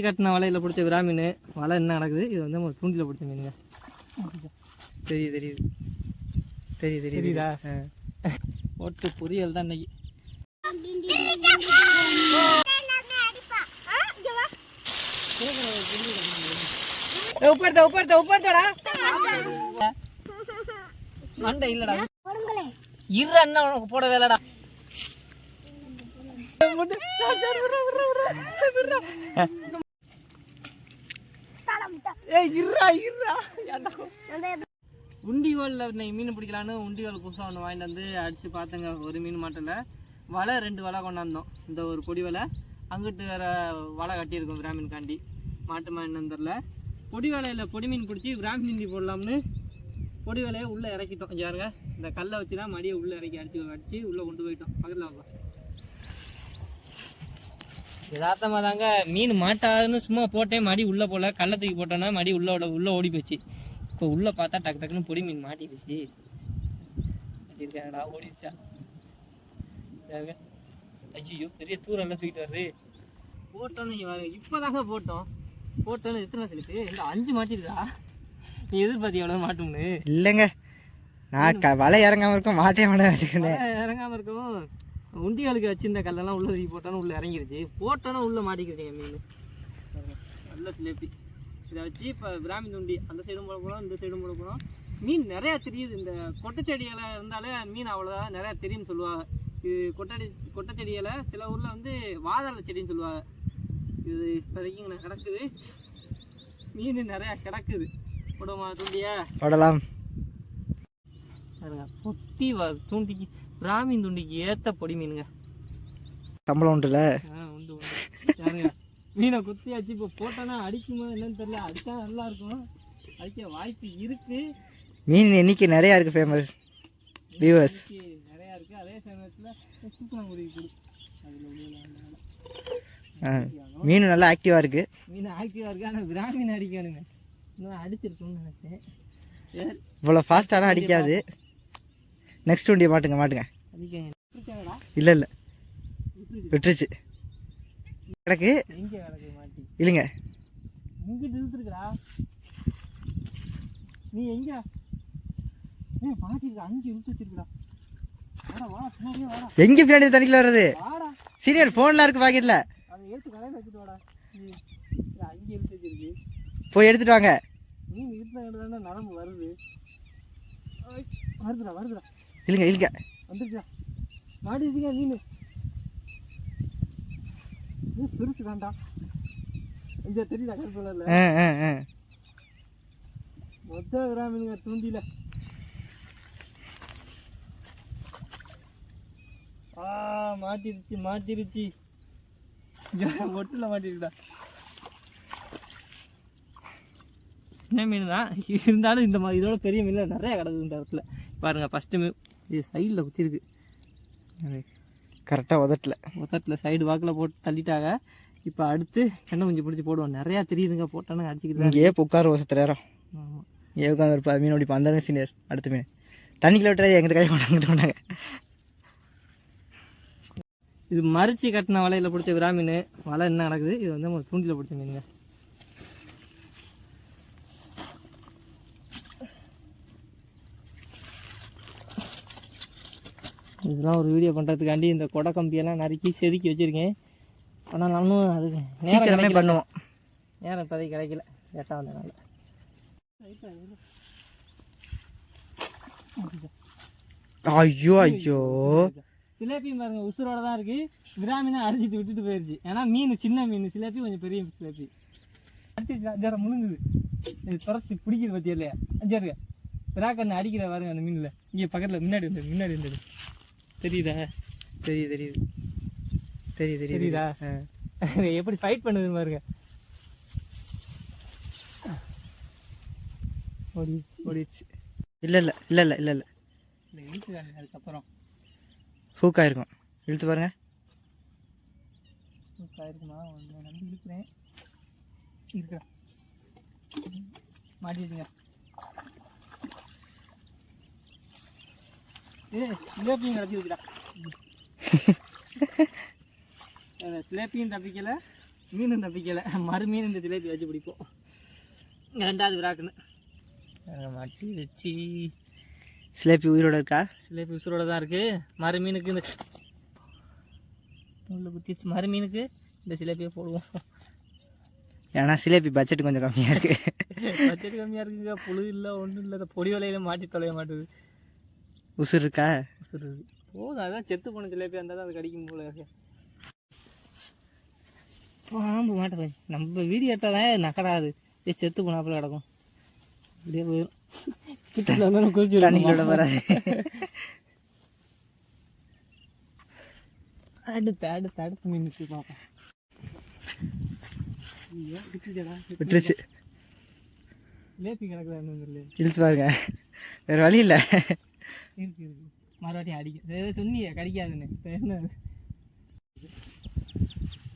கட்டின வலையில் பிடிச்ச விராமீன். வலை என்ன நடக்குது? இது வந்து ஒரு தூண்டில் பிடிச்ச மீனுங்க. தெரியுதா? போட்டு பொரியல் தான் இன்னைக்கு. உப்படா மண்டை இல்லடா. இரு அண்ணா உனக்கு போட வேலைடா. உண்டிகோலில் மீன் பிடிக்கலான்னு உண்டிகோல் புதுசாக ஒன்று வாங்கிட்டு வந்து அடித்து பார்த்தங்க. ஒரு மீன் மாட்டல. வலை 2 வலை கொண்டாந்தோம். இந்த ஒரு பொடி வலை, அங்கிட்டு வேற வலை கட்டியிருக்கோம் விராமீன் காண்டி. மாட்டு மீன் தெரில. பொடி வலையில் பொடி மீன் பிடிச்சி விராமீன் மீன் போடலாம்னு பொடி வலையை உள்ளே இறக்கிட்டோம். யாருங்க இந்த கல்லை வச்சு தான் மடியை உள்ளே இறக்கி அடித்து உள்ளே கொண்டு போயிட்டோம். பக்கத்தில் வாங்க. யதார்த்தமாக தாங்க மீன் மாட்டாதுன்னு சும்மா போட்டேன். மடி உள்ளே போல கல்லை தூக்கி போட்டோன்னா மடி உள்ளே ஓடி போச்சு. இப்போ உள்ளே பார்த்தா டக்கு டக்குன்னு பொடி மீன் மாட்டிடுச்சு. மாட்டிருக்காங்கடா, ஓடிடுச்சா? ஐயோ பெரிய தூரெல்லாம் தூக்கிட்டு வருது. போட்டோன்னு இப்போதாங்க போட்டோன்னு எத்தனை சொல்லிட்டு இல்லை 5 மாட்டிருக்கா. நீ எதிர்பார்த்தி எவ்வளோ மாட்டோம்னு? இல்லைங்க, நான் வலை இறங்காமல் இருக்கோம். இறங்காமல் இருக்கவும் உண்டிகளுக்கு வச்சிருந்த கல்லெல்லாம் உள்ள தூக்கி போட்டோன்னு உள்ளே இறங்கிருச்சு. போட்டோன்னா உள்ளே மாட்டிக்கிருச்சிங்க மீன். நல்ல சிலேப்பி. இதை வச்சு இப்போ விராமீன் உண்டி அந்த சைடும் போட போகிறோம், இந்த சைடும் போட போகிறோம். மீன் நிறையா தெரியுது. இந்த கொட்டைச்செடியில் இருந்தாலே மீன் அவ்வளோதான் நிறையா தெரியும்னு சொல்லுவாங்க. இது கொட்டைச்செடியில் சில ஊரில் வந்து வாதாள செடின்னு சொல்லுவாங்க. இது இப்போதைக்கு கிடக்குது. மீன் நிறையா கிடக்குது. போடுமா தூண்டியா? போடலாம். பொத்தி தூண்டிக்கு விராமீன் தூண்டிக்கு ஏற்ற பொடி மீனுங்க. சம்பளம் உண்டுல? உண்டு. மீனை குத்தியாச்சு. இப்போ போட்டோன்னா அடிக்குமா என்னன்னு தெரியல. அடித்தா நல்லா இருக்கும். அடிக்க வாய்ப்பு இருக்கு. மீன் எண்ணிக்கை நிறையா இருக்குது. ஃபேமஸ் வியூவர்ஸ் நிறையா இருக்குது. அதே சமயத்தில் சூப்பராங்குடி கொடு. மீன் நல்லா ஆக்டிவாக இருக்குது. மீன் ஆக்டிவாக இருக்குது. ஆனால் விராமீன் அடிக்கணுங்க. இன்னும் அடிச்சிருக்கணும்னு நினச்சேன். இவ்வளோ ஃபாஸ்ட்டாலாம் அடிக்காது. நெக்ஸ்ட் வண்டியை மாட்டுங்க. இல்லை விட்டுருச்சு. கிடக்கு இல்லைங்க. இங்கிட்டு இழுத்துருக்குறா. நீ எங்க மாட்டிருக்க? 5 இழுத்து வச்சிருக்கா. எங்க பின்னாடி தண்ணிக்குள்ள வர்றது? சீனியர் போன்ல இருக்கு பாக்கெட்ல. அதை எடுத்து கடையில் வச்சுட்டு வாடா. 5 இழுத்து வச்சிருக்கு. போய் எடுத்துட்டு வாங்க. மீன் இழுத்துனா நரம்பு வருது. வருதுடா. இல்லைங்க வந்துருச்சா? மாட்டிருச்சுங்க மீன். பெருசு வேண்டாம். இங்க தெரியுதா கருப்புல? மொத்த விராமீனுங்க தூண்டில. மாட்டிருச்சு. ஒட்டுல மாட்டிருக்குடா. என்ன மீன் தான் இருந்தாலும் இந்த மாதிரி இதோட பெரிய மீன் நிறையா கிடக்குது இந்த இடத்துல. பாருங்க, ஃபஸ்ட்டு மீன் இது சைடில் குத்திருக்கு. கரெக்டாக உதட்டில் சைடு வாக்கில் போட்டு தள்ளிட்டாங்க. இப்போ அடுத்து கண்ணை கொஞ்சம் பிடிச்சி போடுவோம். நிறையா தெரியுதுங்க. போட்டோன்னு அடிச்சுக்கிட்டு இங்கேயே உட்கார வருஷத்துல நேரம். ஆமாம், ஏன் உட்காந்து இருப்பா. மீன் ஓடி பந்தாங்க சீனியர். அடுத்த மீன் தண்ணிக்குள்ள விட்டாலே எங்கிட்ட கை கொண்டாங்க. இது மறிச்சு கட்டின வலையில் பிடிச்ச விராமீன். வலை என்ன நடக்குது? இது வந்து ஒரு தூண்டில் பிடிச்ச மீனுங்க. இதெல்லாம் ஒரு வீடியோ பண்ணுறதுக்காண்டி இந்த கொடை கம்பியெல்லாம் நறுக்கி செதுக்கி வச்சுருக்கேன். ஆனால் நானும் அதுக்கு நேரம் பண்ணுவோம். நேரம் இப்போதைக்கு கிடைக்கல. லேட்டாக வந்ததுனால. ஐயோ சிலேப்பியும் பாருங்க உசுரோட தான் இருக்கு. விராமீனை அடிச்சிட்டு விட்டுட்டு போயிருச்சு. ஏன்னா மீன் சின்ன மீன். சிலேப்பி கொஞ்சம் பெரிய சிலேப்பி. அடிச்சிருச்சு. 5 முழுங்குது. இது துரத்து பிடிக்குது பற்றியா இல்லையா? 5 விராக்கண்ணு அடிக்கிற பாருங்க அந்த மீனில். இங்கே பக்கத்தில் முன்னாடி இருந்தது. தெரியுதா? தெரியுதா? எப்படி ஃபைட் பண்ணுதுன்னு பாருங்க. ஓடிச்சு. இல்லை இழுத்து. அதுக்கப்புறம் ஹூக்காக இருக்கும். இழுத்து பாருங்க. ஹூக்காக இருக்குமா? நம்பி இழுக்கிறேன். மாட்டிடுங்க. சிலேப்பியும் கிடச்சிருக்குடா. ஜிலேபியும் தப்பிக்கலை, மீனும் தப்பிக்கலை. மறுமீன் இந்த ஜிலேபி வச்சு பிடிப்போம். ரெண்டாவது விராக்குன்னு மட்டி வச்சு. ஜிலேபி உயிரோட இருக்கா? ஜிலேபி உயிரோட தான் இருக்குது. மறுமீனுக்கு இந்த முள்ளு குத்திச்சு. மறுமீனுக்கு இந்த ஜிலேபியை போடுவோம். ஏன்னா ஜிலேபி பட்ஜெட் கொஞ்சம் கம்மியாக இருக்குது. பட்ஜெட் கம்மியாக இருக்குங்க. புழு இல்லை, ஒன்றும் இல்லை. பொடி வலையில் மாட்டி தொலைய மாட்டுது. உசுர் இருக்கா? உசுர் இருக்கு. போதும், அதுதான் செத்து போன ஜிலேபி இருந்தால் தான் அது கடிக்கும் போல. பாம்பு மாட்டேன். நம்ம வீடியோ எடுத்தால் தான் நகராது. செத்து போனாப்புல கிடக்கும். அப்படியே போயிடும். கிட்ட வந்து குதிச்சு தண்ணியோட வராது. அடுத்து மீன் பார்ப்போம். விட்டுருச்சு. லேப்பி கிடக்குது. இழுத்து பாருங்க, வேறு வழி இல்லை. இருக்கு மறுபடியும் அடிக்க சொன்னிய கடிக்காதுன்னு. என்ன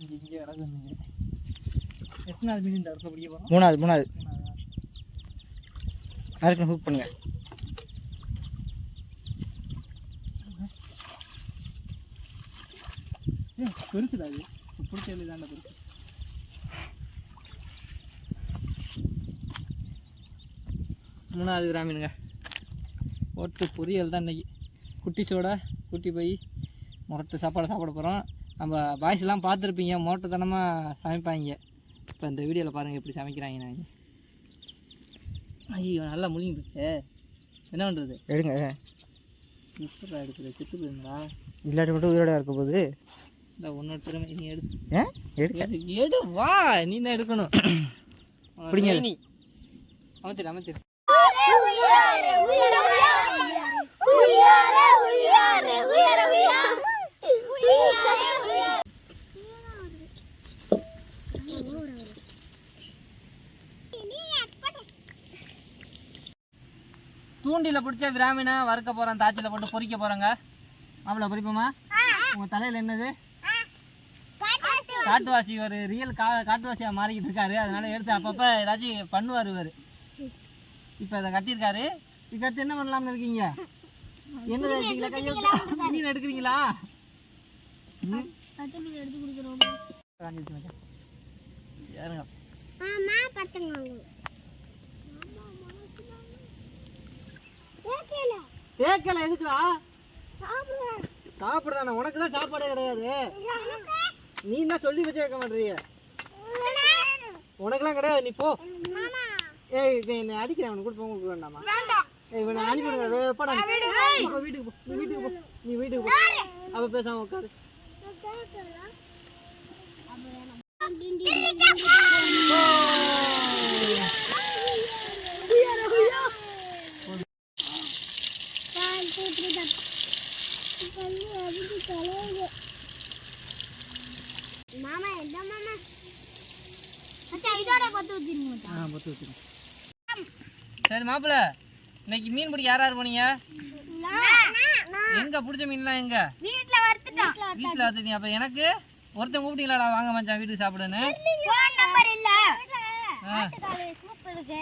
இங்கே கிடக்குன்னு எத்தனாவது மீன் இந்த இடத்துல பிடிக்க போகிறோம்? மூணாவது. யாருக்குன்னு ஹூக் பண்ணுங்க. பெருசுடா அது. பிடிச்சது தாண்டா பெருசு. மூணாவது கிராமீனுங்க. போட்டு பொரியல் தான் இன்றைக்கி. குட்டி சோடா, குட்டி போய் முரட்டு சாப்பாடு சாப்பிட போகிறோம். நம்ம பாய்ஸ்லாம் பார்த்துருப்பீங்க, மோட்டத்தனமாக சமைப்பாங்க. இப்போ இந்த வீடியோவில் பாருங்கள் எப்படி சமைக்கிறாங்க. நாங்கள் ஐயோ நல்லா முழுங்கி போச்சு. என்ன பண்ணுறது? எடுங்க. எப்படா எடுக்குது? செத்து போயிருந்தா இல்லாட்டி மட்டும் உயிரோட இருக்க போகுது. இந்த ஒன்னோட திறமை நீ எடு. எடு வா, நீ தான் எடுக்கணும். பிடிங்க. நீ அமைச்சிரு. தூண்டில பிடிச்ச விராமினா வறுக்க போகிறோம். தாச்சியில் போட்டு பொரிக்க போகிறோங்க. மாப்பிள்ள பொரிப்போமா? உங்கள் தலையில் என்னது? காட்டுவாசி. ஒரு ரியல் காட்டுவாசியாக மாறிக்கிட்டு இருக்காரு. அதனால எடுத்து அப்பப்போ ஏதாச்சும் பண்ணுவார் இவர். இப்போ இதை கட்டியிருக்காரு. இது கட்டி என்ன பண்ணலாம்னு இருக்கீங்க? என்ன எடுக்கிறீங்களா? மீன் எடுக்கிறீங்களா? கேட்கல எதுக்குடா? சாப்பிடுதானே. உனக்கு தான் சாப்பாடே கிடையாது. நீ தான் சொல்லி வச்சு கேட்க மாட்டீங்க. உனக்குலாம் கிடையாது. நீ போ. ஏய் என்னை அடிக்கிறேன். அவனுக்கு கூட போக வேண்டாமா? ஏய் இவனை அனுப்பிடுங்க. எப்படா வீட்டுக்கு போ. நீ வீட்டுக்கு போ. அவ பேசாம உட்காரு. மாமா என்ன மாமா? அச்சா இதோட பத்து வச்சிருங்க. பத்து வச்சிருங்க. சரி மாப்பிள்ள, இன்னைக்கு மீன் பிடிக்க யார் போனீங்க? எங்க பிடிச்ச மீன்லாம் எங்க? வீட்ல வறுத்துட்டோம். வீட்ல வறுத்துட்டீங்க. அப்ப எனக்கு ஒருத்தன் கூப்பிட்டீங்களாடா வாங்க மச்சான் வீட்டுக்கு சாப்பிடுன்னு? ஃபோன் நம்பர் இல்ல. ஆட்டுக்கால் சூப் இருக்கு.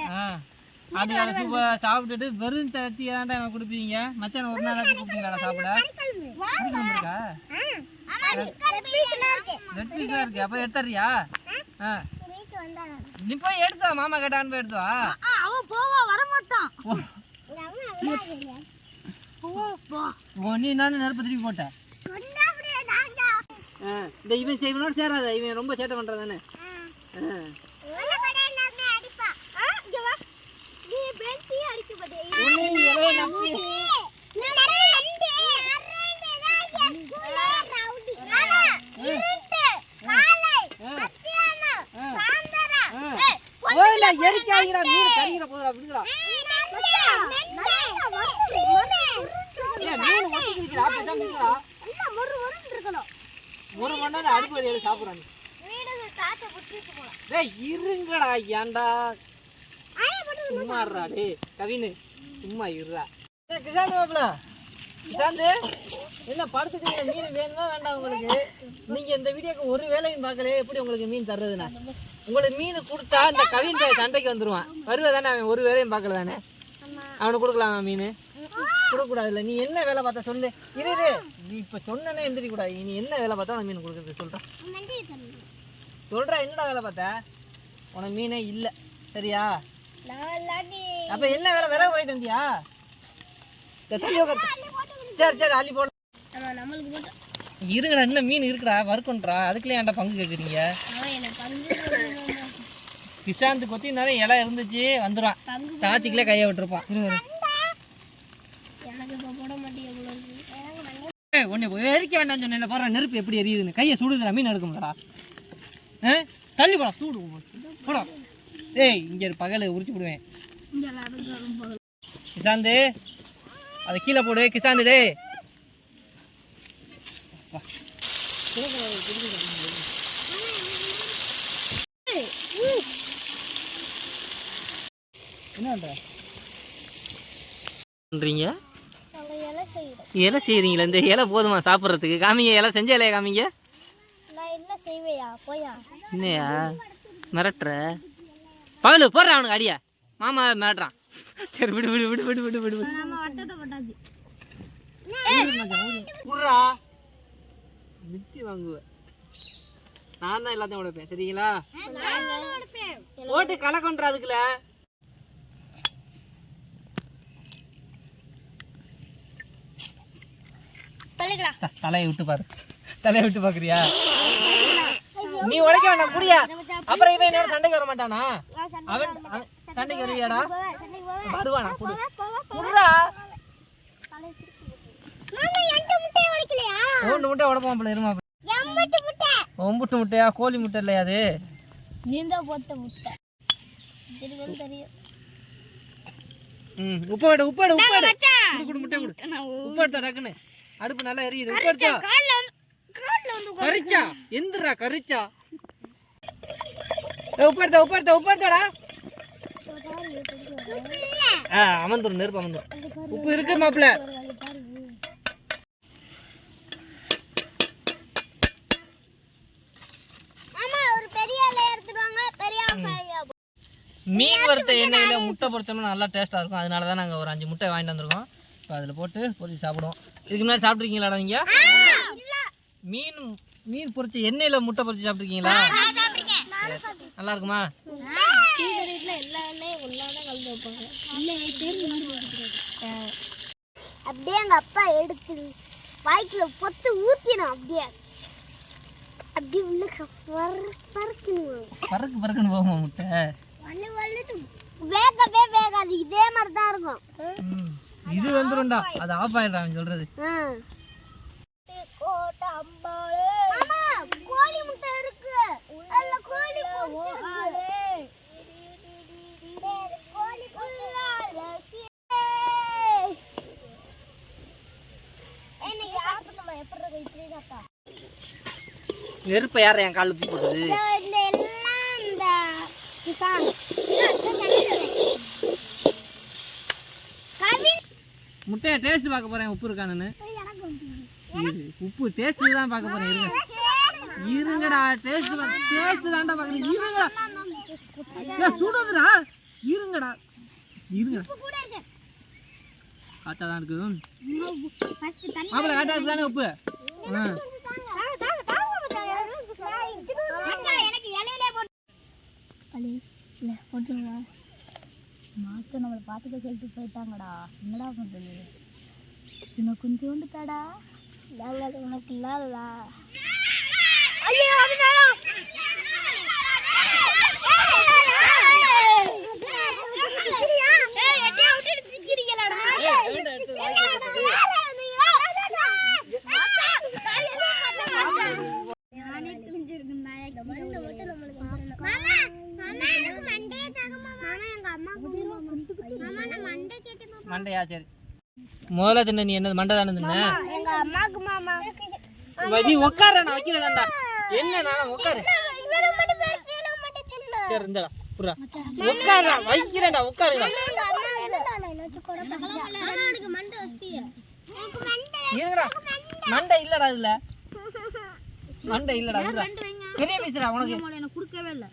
ஆட்டுக்கால் சூப்பை சாப்பிட்டுட்டு வெறும் தட்டி தான்டா எனக்கு கொடுப்பீங்க. மச்சான் ஒரு நாள் கூப்பிட்டீங்களாடா சாப்பிட? இருக்கா? ரெட் பீஸ்லாம் இருக்கு. அப்ப எடுத்துறியா? நீ போய் எடுத்தா மாமா கேட்டான்னு போய் எடுத்துவா. அவன் போவா வர மாட்டான். நீ நான் நெருப்பு திருப்பி போட்ட. இந்த இவன் இவனோட சேராத. இவன் ரொம்ப சேட்டை பண்றதானே. எரிக்காதீங்கடா, மீன் கறிகிற போதுடா விடுங்கடா. ஒரு மணி நேரம் அடுப்பு வரையில சாப்பிடுறாங்க. இருங்கடா, ஏன்டா சும்மா இருடா. டே கவினு சும்மா இருடா. கிசாந்து மாப்பிள, கிசாந்து என்ன படுத்துட்டீங்க? மீன் வேணுமா வேண்டாம் உங்களுக்கு? நீங்க இந்த வீடியோக்கு ஒரு வேலையும் பார்க்கல. எப்படி உங்களுக்கு மீன் தர்றதுண்ணா? உங்களுக்கு மீன் கொடுத்தா இந்த கவின் சண்டைக்கு வந்துருவான். வருவ தானே அவன்? ஒரு வேலையும் பார்க்கல தானே? அவனுக்கு கொடுக்கலாமா மீன்? கொடுக்கூடாதுல்ல. நீ என்ன வேலை பார்த்த சொல்லு. இரு நீ இப்போ சொன்னனே எந்திரி கூடாது. நீ என்ன வேலை பார்த்தா உனக்கு மீன் கொடுக்குறது சொல்கிறேன். என்னடா வேலை பார்த்த? உனக்கு மீனே இல்லை சரியா? அப்போ என்ன வேலை விறகு போயிட்டு வந்தியா? சரி அள்ளி போட. இருக்குடா இன்னும் மீன் இருக்குடா வறுக்கன்றா. அதுக்குள்ளே ஏன்டா பங்கு கேட்குறீங்க? கிசாந்து கொத்தி நிறைய இலை இருந்துச்சு வந்துடுவான். தாச்சிக்கிலே கையை விட்டுருப்பான். உன்னை எரிக்க வேண்டாம்னு சொன்ன பாரு. நெருப்பு எப்படி எரியுதுன்னு. கையை சுடுதுடா. மீன் எடுக்கும்டா. தள்ளி போடா சூடு போடா. ஏய் இங்கே பகல் உரிச்சு விடுவேன். கிசாந்து அதை கீழே போடு. கிசாந்து டே என்ன பண்றீங்க? இலை செய்யறீங்களா? இந்த இலை போதுமா சாப்பிட்றதுக்கு? காமிங்க இலை செஞ்ச இலைய காமிங்க. என்னையா மிரட்டுற? பகலு போடுறான் அவனுக்கு அடியா. மாமா மிரட்டுறான். சரி விடு விடு விடு விடு விடு விடு விடுறா. மித்தி வாங்குவேன். நான் தான் எல்லாத்தையும் உடைப்பேன் சரிங்களா? ஓட்டு கலக்கொன்றா. அதுக்குள்ள தலையை விட்டு பாரு. தலையை விட்டு பாக்குறியா? நீ உடைக்க வேண்டாம் குடியா. அப்புறம் இவன் என்னோட சண்டைக்கு வர மாட்டானா? அவன் சண்டைக்கு வருவியாடா? வருவானா? குடுறா. மூணு முட்டை உடப்பான் போல. இருமா ஒம்புட்டு முட்டையா? கோழி முட்டை இல்லையா அது? உப்பு எடு உப்பு எடு உப்பு எடு. குடு முட்டை குடு. உப்பு எடுத்தா டக்குன்னு. அடுப்பு நல்லா எரியுது. உப்பு எடுத்தா கரிச்சா எந்திரா கரிச்சா. உப்பு எடுத்தா உப்பு எடுத்தா உப்பு எடுத்தாடா. அமர்ந்துடும் நெருப்பு அமர்ந்துடும். உப்பு இருக்கு மாப்பிள்ள. மீன் வறுத்த எண்ணெயில முட்டை பொரிச்சோம்னா நல்லா டேஸ்டா இருக்கும். அதனால தான் நாங்கள் ஒரு 5 முட்டை வாங்கிட்டு வந்திருக்கோம். இப்போ அதில் போட்டு பொரிச்சு சாப்பிடுவோம். இதுக்கு முன்னாடி சாப்பிட்ருக்கீங்களா நீங்க? மீன் பொரிச்ச எண்ணெயில முட்டை பொரிச்சு சாப்பிட்ருக்கீங்களா? நல்லா இருக்குமா? அப்படியே எங்க அப்பா எடுத்து வாய்க்குள்ள பொத்து ஊத்தினோம். அப்படியே உள்ள பறக்கு பறக்குன்னு போகுமா முட்டை? வேகவே வேகாது. இதே மாதிரி தான் இருக்கும். இது வந்துரும்டா. அது ஆஃப் ஆயிடுறான் சொல்றது. கோழி முட்டை இருக்கு. அதுல கோழி நெருப்பை யார என் காலில் தூக்கி போட்டது? முட்டையை டேஸ்ட் பார்க்க போறேன். உப்பு இருக்கானுன்னு. உப்பு டேஸ்ட் தான் பார்க்க போறேன். இருங்கடா. டேஸ்ட் தான்டா பார்க்கறேன். இருங்கடா. சுடுதுடா. இருங்கடா. காட்டா தான் இருக்கு. மாப்பிள்ள காட்டா இருக்கு தானே உப்பு? மாஸ்டர் நம்மளை பார்த்துக்க சொல்லிட்டு போயிட்டாங்கடா. என்னடா பண்றது? இன்னும் கொஞ்சோண்டு தாடா. நாங்கள் உனக்கு இல்ல. ஐயோ அது வேணும். மண்டையா? சரி முதல்ல தின்ன நீ என்னது மண்டை தானே தின்ன? எங்க அம்மாக்கு மாமா நீ உட்கார. நான் வைக்கிறதாண்டா. என்ன நானும் உட்காரு. சரி இந்தடா புறா உட்காரா. வைக்கிறேன்டா உட்காருடா. இருங்கடா. மண்டை இல்லடா. இதுல மண்டை இல்லடா. பெரிய பீஸ்டா உனக்கு எனக்கு கொடுக்கவே இல்லை.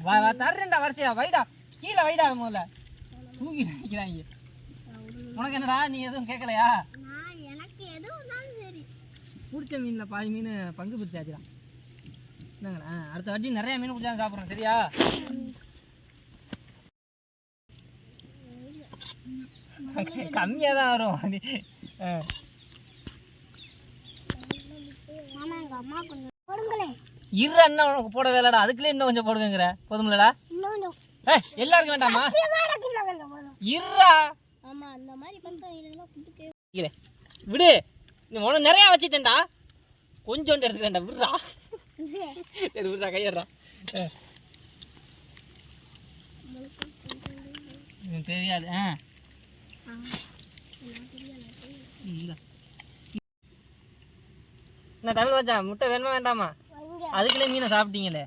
வா தர்றேன்டா வரிசையா. வைடா கீழே வைடா. முதல்ல தூக்கி நினைக்கிறாங்க. உனக்கு என்னடா நீ எதுவும் கேட்கலையா? எனக்கு எதுவும் தான் சரி. பிடிச்ச மீனில் பாதி மீன் பங்கு பிடிச்சாச்சுடா. என்னங்கண்ணா அடுத்த வாட்டி நிறைய மீன் பிடிச்சா சாப்பிட்றோம் சரியா? கம்மியாக தான் வரும். இரு அண்ணா உனக்கு போட வேலைடா, அதுக்குள்ளே இன்னும் கொஞ்சம் போடுங்கிற போதுமில்லடா? எல்லாருக்கும் வேண்டாமா? இருடா விடு, நீ உனக்கு நிறையா வச்சுட்டேன்டா, கொஞ்சோண்டு எடுத்துக்கிறேன்டா. விடுறா சரி விடுறா, கையறா. தெரியாது. என்ன தமிழ் வச்சா முட்டை வேணுமா வேண்டாமா? அதுக்குள்ளே மீனை சாப்பிட்டீங்களே.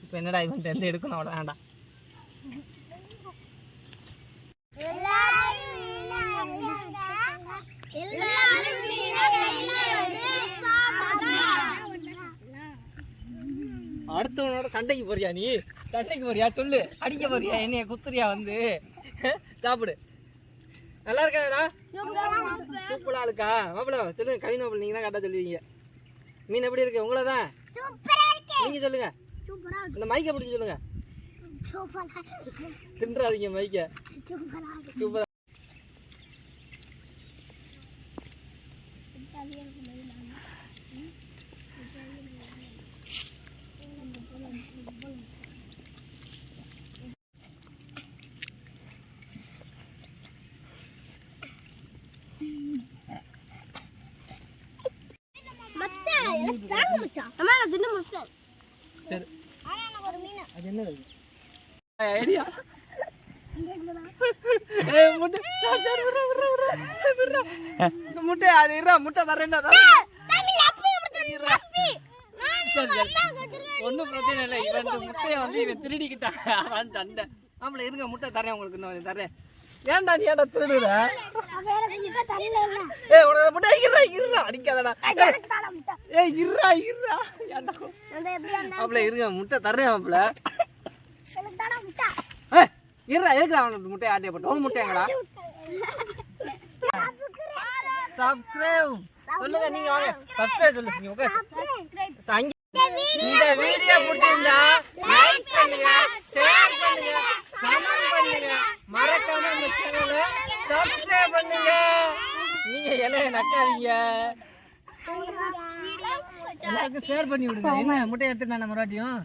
இப்போ என்னடா இவன் எந்த எடுக்கணும் அவ்வளோ வேண்டாம். அடுத்தவனோட சண்டைக்கு போறியா நீ? சண்டைக்கு போறியா சொல்லு, அடிக்க போறியா என்னைய குத்துறியா வந்து? சாப்பிடு. நல்லா இருக்காடா? சூப்பரா இருக்கா மாப்பிள்ள? சொல்லுங்க கவின் மாப்பிள்ள, நீங்க தான் கரெக்டாக சொல்லுவீங்க. மீன் எப்படி இருக்கு? உங்களை தான் நீங்க சொல்லுங்க. இந்த மைக்கை பிடிச்சி சொல்லுங்க. தின்றாதீங்க மைக்க. சூப்பரா. ஐடியா முட்டை அது இருடா, முட்டை தரேன்டா. ஒன்றும் பிரச்சனை இல்லை. இவன் முட்டையை வந்து இவன் திருடிக்கிட்டான், அதான் சண்டை. ஆமாம் இருங்க, முட்டை தரேன் உங்களுக்கு, இன்னும் தரேன். ஏன்டா நீ ஏன்டா திருடுற? ஏய் உனக்கு முட்டை இருடா, அடிக்காதடா. ஏய் இருடா ஏன்டா மாப்பிள்ள? இருங்க முட்டை தரேன் மாப்பிள்ள. இருடா எதுக்குடா அவனுக்கு முட்டையை ஆட்டிய போட்டு? உன் முட்டைங்களா? சப்ஸ்கிரைப் சொல்லுங்க, நீங்க வாங்க சப்ஸ்கிரைப் சொல்லுங்க. ஓகே, இந்த வீடியோ பிடிச்சிருந்தா லைக் பண்ணுங்க, ஷேர் பண்ணுங்க, கமெண்ட் பண்ணுங்க, மறக்காம இந்த சேனலை சப்ஸ்கிரைப் பண்ணுங்க. நீங்க இலைய நக்காதீங்க, எல்லாருக்கும் ஷேர் பண்ணி விடுங்க. என்ன முட்டை எடுத்து நான் மறுபடியும்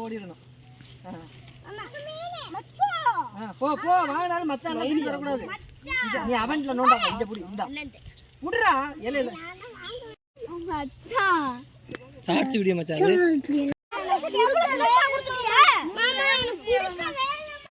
ஓடிடணும். போ போ வாங்கினாலும் மச்சான் வரக்கூடாது. நீ அவன்ல நோண்டா இந்த புடி இந்த புடுறா இலையில சாட்சி வீடியோ மச்சான்.